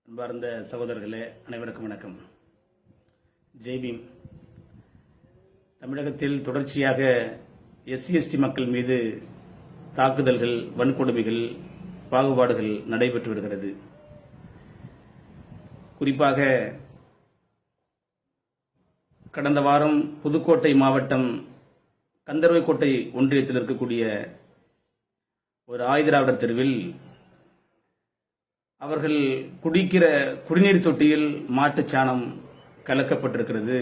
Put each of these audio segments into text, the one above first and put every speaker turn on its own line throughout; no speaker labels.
அன்பார்ந்த சகோதரர்களே, அனைவருக்கும் வணக்கம். ஜெய்பீம். தமிழகத்தில் தொடர்ச்சியாக எஸ்சி/எஸ்டி மக்கள் மீது தாக்குதல்கள், வன்கொடுமைகள், பாகுபாடுகள் நடைபெற்று வருகிறது. குறிப்பாக கடந்த வாரம் புதுக்கோட்டை மாவட்டம் கந்தர்வைக்கோட்டை ஒன்றியத்தில் இருக்கக்கூடிய ஒரு ஆயுதிராவிடர் தெருவில் அவர்கள் குடிக்கிற குடிநீர் தொட்டியில் மாட்டுச்சாணம் கலக்கப்பட்டிருக்கிறது.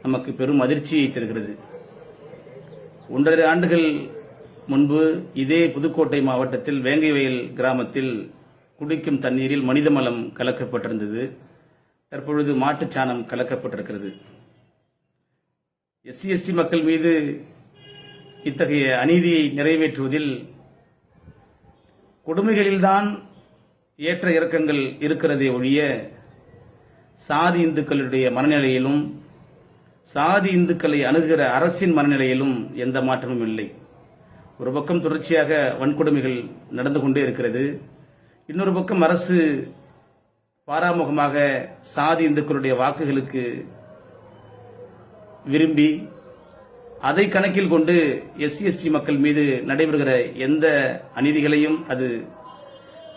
நமக்கு பெரும் அதிர்ச்சியை தருகிறது. 1.5 ஆண்டுகள் முன்பு இதே புதுக்கோட்டை மாவட்டத்தில் வேங்கைவயல் கிராமத்தில் குடிக்கும் தண்ணீரில் மனித மலம் கலக்கப்பட்டிருந்தது. தற்பொழுது மாட்டுச்சாணம் கலக்கப்பட்டிருக்கிறது. எஸ்சி/எஸ்டி மக்கள் மீது இத்தகைய அநீதியை நிறைவேற்றுவதில் கொடுமைகளில்தான் ஏற்ற இறக்கங்கள் இருக்கிறதே ஒழிய சாதி இந்துக்களுடைய மனநிலையிலும் சாதி இந்துக்களை அணுகிற அரசின் மனநிலையிலும் எந்த மாற்றமும் இல்லை. ஒரு பக்கம் தொடர்ச்சியாக வன்கொடுமைகள் நடந்து கொண்டே இருக்கிறது. இன்னொரு பக்கம் அரசு பாராமுகமாக சாதி இந்துக்களுடைய வாக்குகளுக்கு விரும்பி அதை கணக்கில் கொண்டு எஸ்சி/எஸ்டி மக்கள் மீது நடைபெறுகிற எந்த அநீதிகளையும் அது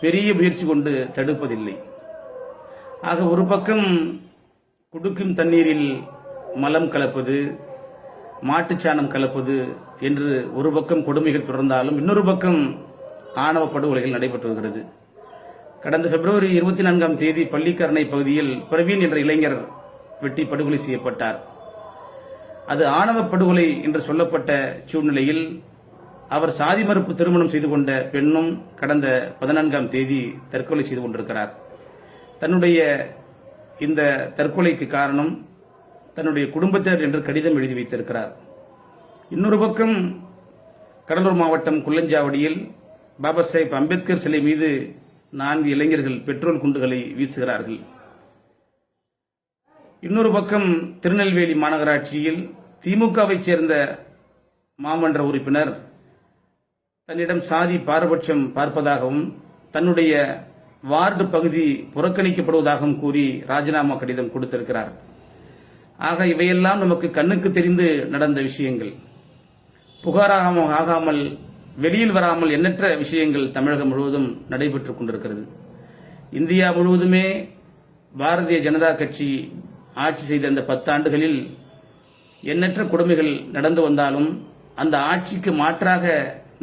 பெரிய முயற்சி கொண்டு தடுப்பதில்லை. ஆக ஒரு பக்கம் குடிக்கும் தண்ணீரில் மலம் கலப்பது, மாட்டுச்சாணம் கலப்பது என்று ஒரு பக்கம் கொடுமைகள் தொடர்ந்தாலும் இன்னொரு பக்கம் ஆணவ படுகொலைகள் நடைபெற்று வருகிறது. கடந்த பிப்ரவரி 24ஆம் தேதி பள்ளிக்கரணை பகுதியில் பிரவீன் என்ற இளைஞர் வெட்டி படுகொலை செய்யப்பட்டார். அது ஆணவ படுகொலை என்று சொல்லப்பட்ட சூழ்நிலையில் அவர் சாதி மறுப்பு திருமணம் செய்து கொண்ட பெண்ணும் கடந்த 14ஆம் தேதி தற்கொலை செய்து கொண்டிருக்கிறார். தன்னுடைய இந்த தற்கொலைக்கு காரணம் தன்னுடைய குடும்பத்தினர் என்று கடிதம் எழுதி வைத்திருக்கிறார். இன்னொரு பக்கம் கடலூர் மாவட்டம் குள்ளஞ்சாவடியில் பாபா சாஹேப் அம்பேத்கர் சிலை மீது 4 இளைஞர்கள் பெட்ரோல் குண்டுகளை வீசுகிறார்கள். இன்னொரு பக்கம் திருநெல்வேலி மாநகராட்சியில் திமுகவை சேர்ந்த மாமன்ற உறுப்பினர் தன்னிடம் சாதி பாரபட்சம் பார்ப்பதாகவும் தன்னுடைய வார்டு பகுதி புறக்கணிக்கப்படுவதாகவும் கூறி ராஜினாமா கடிதம் கொடுத்திருக்கிறார். ஆக இவையெல்லாம் நமக்கு கண்ணுக்கு தெரிந்து நடந்த விஷயங்கள். புகாராக ஆகாமல் வெளியில் வராமல் எண்ணற்ற விஷயங்கள் தமிழகம் முழுவதும் நடைபெற்றுக் கொண்டிருக்கிறது. இந்தியா முழுவதுமே பாரதிய ஜனதா கட்சி ஆட்சி செய்த இந்த 10 ஆண்டுகளில் எண்ணற்ற கொடுமைகள் நடந்து வந்தாலும் அந்த ஆட்சிக்கு மாற்றாக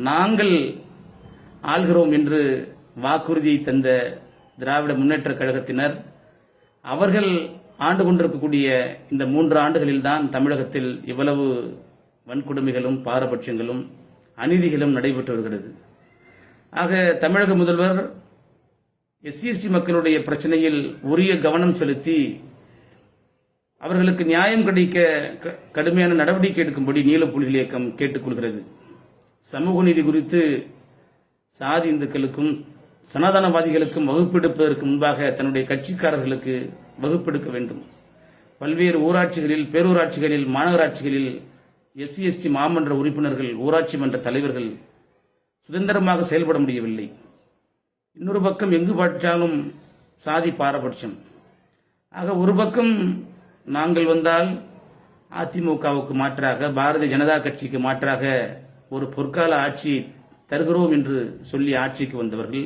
நாங்கள் ஆள்கிறோம் என்று வாக்குறுதியை தந்த திராவிட முன்னேற்ற கழகத்தினர் அவர்கள் ஆண்டு கொண்டிருக்கக்கூடிய இந்த 3 ஆண்டுகளில் தான் தமிழகத்தில் இவ்வளவு வன்கொடுமைகளும் பாரபட்சங்களும் அநீதிகளும் நடைபெற்று வருகிறது. ஆக தமிழக முதல்வர் எஸ்சி/எஸ்டி மக்களுடைய பிரச்சனையில் உரிய கவனம் செலுத்தி அவர்களுக்கு நியாயம் கிடைக்க கடுமையான நடவடிக்கை எடுக்கும்படி நீலப்புலிகள் இயக்கம் கேட்டுக்கொள்கிறது. சமூக நீதி குறித்து சாதி இந்துக்களுக்கும் சனாதனவாதிகளுக்கும் வகுப்பெடுப்பதற்கு முன்பாக தன்னுடைய கட்சிக்காரர்களுக்கு வகுப்பெடுக்க வேண்டும். பல்வேறு ஊராட்சிகளில், பேரூராட்சிகளில், மாநகராட்சிகளில் எஸ்சி/எஸ்டி மாமன்ற உறுப்பினர்கள், ஊராட்சி மன்ற தலைவர்கள் சுதந்திரமாக செயல்பட முடியவில்லை. இன்னொரு பக்கம் எங்கு பார்த்தாலும் சாதி பாரபட்சம். ஆக ஒரு பக்கம் நாங்கள் வந்தால் அதிமுகவுக்கு மாற்றாக, பாரதிய ஜனதா கட்சிக்கு மாற்றாக ஒரு பொற்கால ஆட்சி தருகிறோம் என்று சொல்லி ஆட்சிக்கு வந்தவர்கள்,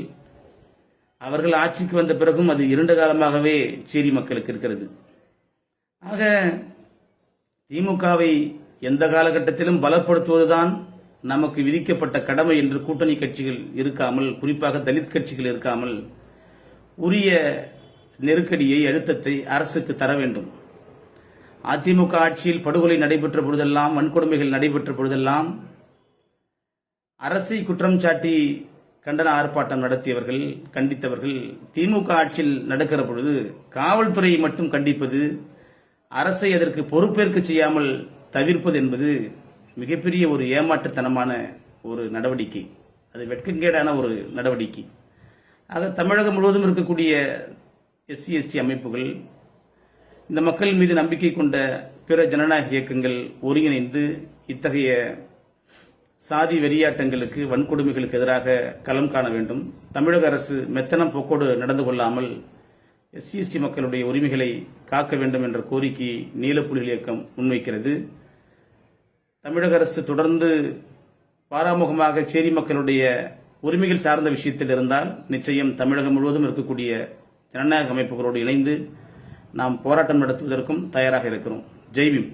அவர்கள் ஆட்சிக்கு வந்த பிறகும் அது 2 காலமாகவே சேரி மக்களுக்கு இருக்கிறது. ஆக திமுகவை எந்த காலகட்டத்திலும் பலப்படுத்துவதுதான் நமக்கு விதிக்கப்பட்ட கடமை என்று கூட்டணி கட்சிகள் இருக்காமல், குறிப்பாக தலித் கட்சிகள் இருக்காமல் உரிய நெருக்கடியை, அழுத்தத்தை அரசுக்கு தர வேண்டும். அதிமுக ஆட்சியில் படுகொலை நடைபெற்ற பொழுதெல்லாம், வன்கொடுமைகள் நடைபெற்ற பொழுதெல்லாம் அரசை குற்றம் சாட்டி கண்டன ஆர்ப்பாட்டம் நடத்தியவர்கள், கண்டித்தவர்கள் திமுக ஆட்சியில் நடக்கிற பொழுது காவல்துறையை மட்டும் கண்டிப்பது, அரசை அதற்கு பொறுப்பேற்க செய்யாமல் தவிர்ப்பது என்பது மிகப்பெரிய ஒரு ஏமாற்றுத்தனமான ஒரு நடவடிக்கை. அது வெட்கங்கேடான ஒரு நடவடிக்கை. ஆக தமிழகம் முழுவதும் இருக்கக்கூடிய எஸ்சி/எஸ்டி அமைப்புகள், இந்த மக்கள் மீது நம்பிக்கை கொண்ட பிற ஜனநாயக இயக்கங்கள் ஒருங்கிணைந்து இத்தகைய சாதி வெறியாட்டங்களுக்கு, வன்கொடுமைகளுக்கு எதிராக களம் காண வேண்டும். தமிழக அரசு மெத்தனம் போக்கோடு நடந்து கொள்ளாமல் எஸ்சி மக்களுடைய உரிமைகளை காக்க வேண்டும் என்ற கோரிக்கை நீலப்புலிகள் இயக்கம் முன்வைக்கிறது. தமிழக அரசு தொடர்ந்து பாராமுகமாக சேரி மக்களுடைய உரிமைகள் சார்ந்த விஷயத்தில் இருந்தால் நிச்சயம் தமிழகம் முழுவதும் இருக்கக்கூடிய ஜனநாயக அமைப்புகளோடு இணைந்து நாம் போராட்டம் நடத்துவதற்கும் தயாராக இருக்கிறோம். ஜெய் பீம்.